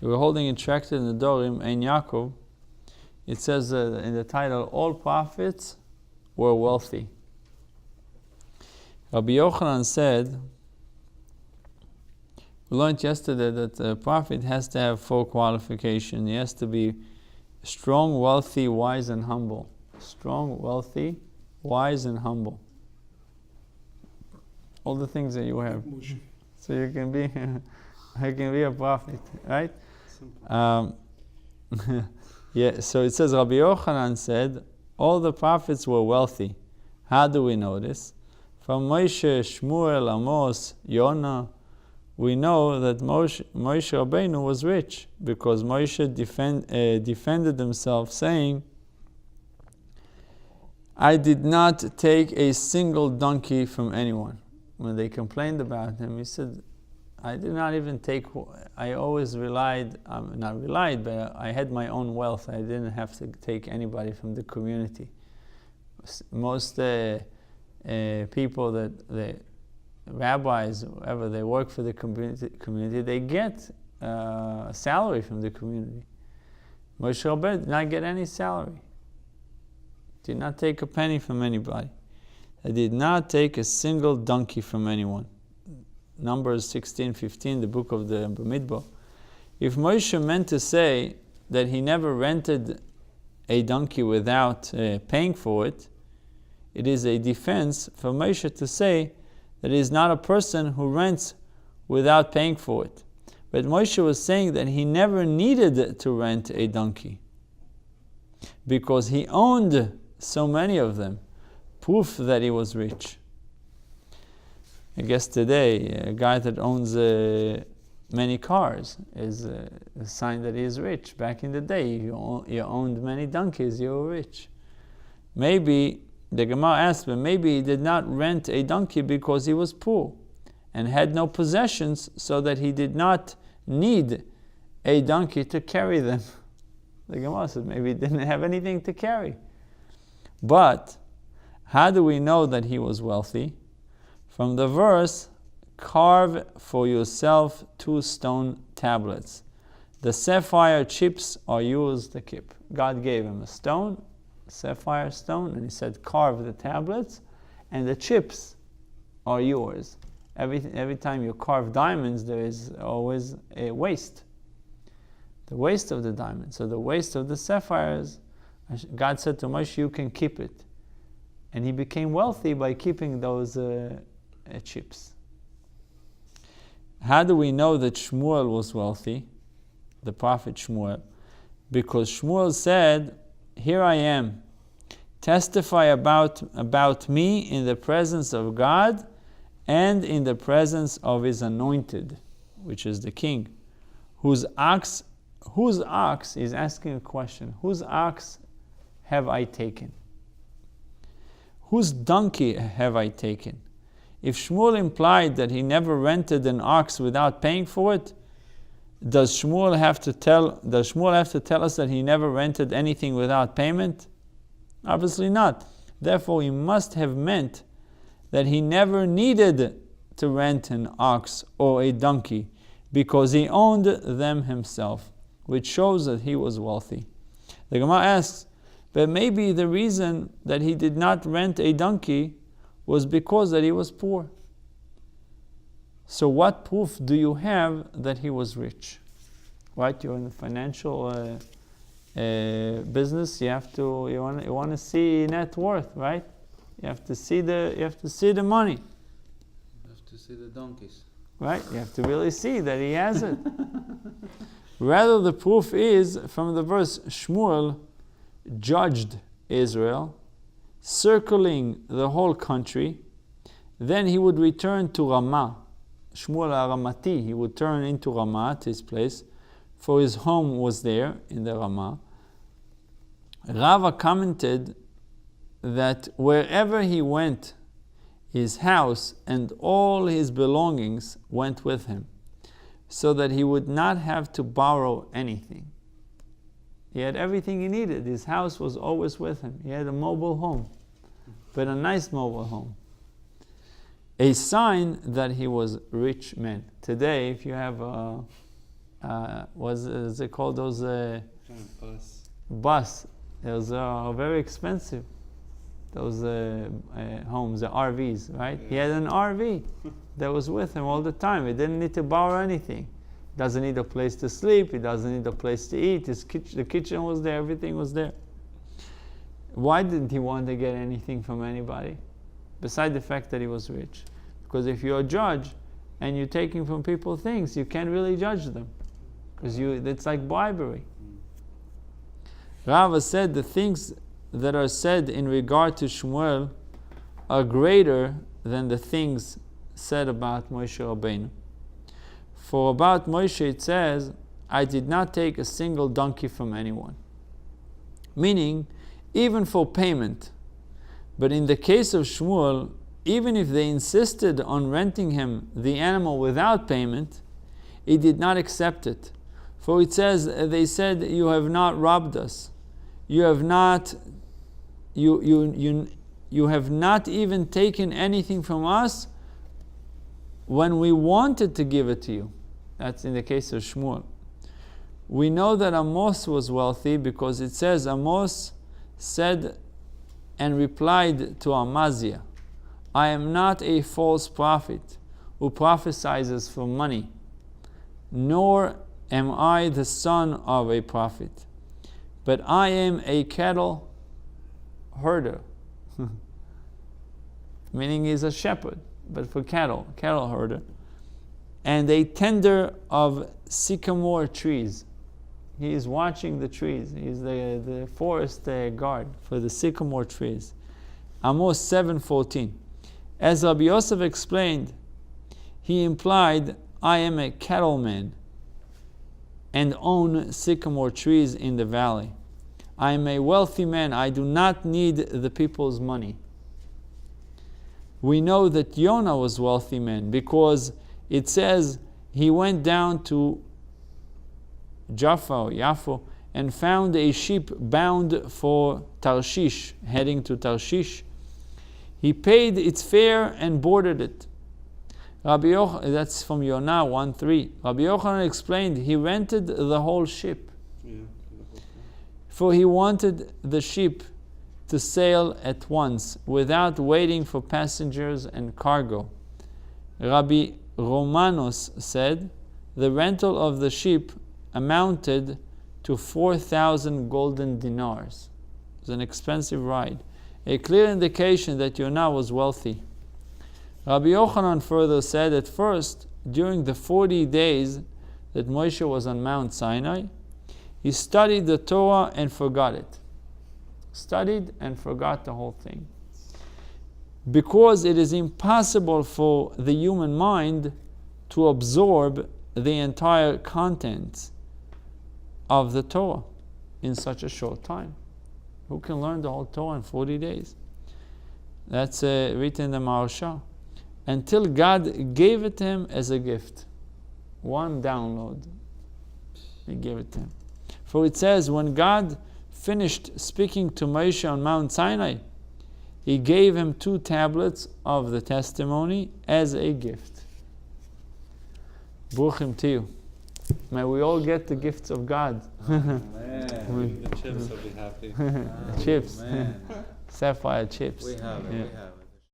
We're holding a tractate in Nedarim, and Yaakov. It says in the title, all prophets were wealthy. Rabbi Yochanan said, we learned yesterday that a prophet has to have 4 qualifications. He has to be strong, wealthy, wise, and humble. Strong, wealthy, wise, and humble. All the things that you have. So you can be, a prophet, right? Yeah. So it says Rabbi Yochanan said all the prophets were wealthy. How do we know this? From Moshe, Shmuel, Amos, Yonah, we know that Moshe Rabbeinu was rich because Moshe defended himself, saying, I did not take a single donkey from anyone. When they complained about him, he said, I did not even take, I always relied, not relied, but I had my own wealth. I didn't have to take anybody from the community. Most people the rabbis, whoever, they work for the community, they get a salary from the community. Moshe Rabbeinu did not get any salary. Did not take a penny from anybody. I did not take a single donkey from anyone. Numbers 16:15, the book of the Bamidbar. If Moshe meant to say that he never rented a donkey without paying for it, it is a defense for Moshe to say that he is not a person who rents without paying for it. But Moshe was saying that he never needed to rent a donkey because he owned so many of them. Proof that he was rich. I guess today, a guy that owns many cars is a sign that he is rich. Back in the day, you owned many donkeys, you were rich. Maybe, the Gemara asked him, maybe he did not rent a donkey because he was poor and had no possessions, so that he did not need a donkey to carry them. The Gemara said maybe he didn't have anything to carry. But how do we know that he was wealthy? From the verse, carve for yourself 2 stone tablets. The sapphire chips are yours to keep. God gave him a stone, a sapphire stone, and he said, carve the tablets, and the chips are yours. Every time you carve diamonds, there is always a waste. The waste of the diamond. So the waste of the sapphires, God said to Moshe, you can keep it. And he became wealthy by keeping those chips. How do we know that Shmuel was wealthy? The prophet Shmuel. Because Shmuel said, here I am. Testify about me in the presence of God and in the presence of his anointed, which is the king. Whose ox, is asking a question. Whose ox have I taken? Whose donkey have I taken? If Shmuel implied that he never rented an ox without paying for it, does Shmuel have to tell us that he never rented anything without payment? Obviously not. Therefore, he must have meant that he never needed to rent an ox or a donkey because he owned them himself, which shows that he was wealthy. The Gemara asks, but maybe the reason that he did not rent a donkey was because that he was poor. So what proof do you have that he was rich? Right? You're in the financial business. You want to see net worth, right? You have to see the money. You have to see the donkeys. Right? You have to really see that he has it. Rather, the proof is from the verse, Shmuel judged Israel, circling the whole country. Then he would return to Ramah. Shmuel Aramati, he would turn into Ramah, his place, for his home was there in the Ramah. Rava commented that wherever he went, his house and all his belongings went with him, so that he would not have to borrow anything. He had everything he needed. His house was always with him. He had a mobile home, but a nice mobile home. A sign that he was a rich man. Today, if you have a is it called those Bus. bus? Those are very expensive. Those homes, the RVs, right? He had an RV that was with him all the time. He didn't need to borrow anything. Doesn't need a place to sleep. He doesn't need a place to eat. The kitchen was there. Everything was there. Why didn't he want to get anything from anybody? Besides the fact that he was rich. Because if you're a judge and you're taking from people things, you can't really judge them. Because it's like bribery. Rava said the things that are said in regard to Shmuel are greater than the things said about Moshe Rabbeinu. For about Moshe it says, I did not take a single donkey from anyone. Meaning, even for payment. But in the case of Shmuel, even if they insisted on renting him the animal without payment, he did not accept it. For it says, they said, you have not robbed us. You have not even taken anything from us when we wanted to give it to you. That's in the case of Shmuel. We know that Amos was wealthy because it says Amos said and replied to Amaziah, I am not a false prophet who prophesies for money, nor am I the son of a prophet, but I am a cattle herder. Meaning he's a shepherd, but for cattle herder, and a tender of sycamore trees. He is watching the trees. He's the forest guard for the sycamore trees. Amos 7:14. As Rabbi Yosef explained, he implied, I am a cattleman and own sycamore trees in the valley. I am a wealthy man. I do not need the people's money. We know that Yonah was a wealthy man because it says he went down to Jaffa or Yaffo and found a ship bound for Tarshish, heading to Tarshish. He paid its fare and boarded it. That's from Yonah 1:3. Rabbi Yochanan explained he rented the whole ship. For he wanted the ship to sail at once without waiting for passengers and cargo. Rabbi Romanos said the rental of the ship amounted to 4,000 golden dinars. It was an expensive ride. A clear indication that Yonah was wealthy. Rabbi Yochanan further said at first, during the 40 days that Moshe was on Mount Sinai, he studied the Torah and forgot it. Studied and forgot the whole thing. Because it is impossible for the human mind to absorb the entire content of the Torah in such a short time. Who can learn the whole Torah in 40 days? That's written in the Maharsha. Until God gave it to him as a gift. One download. He gave it to him. For it says, when God finished speaking to Moshe on Mount Sinai, he gave him 2 tablets of the testimony as a gift. Bruchim to you. May we all get the gifts of God. Man, the chips will be happy. Chips. Man. Sapphire chips. We have it, we have it.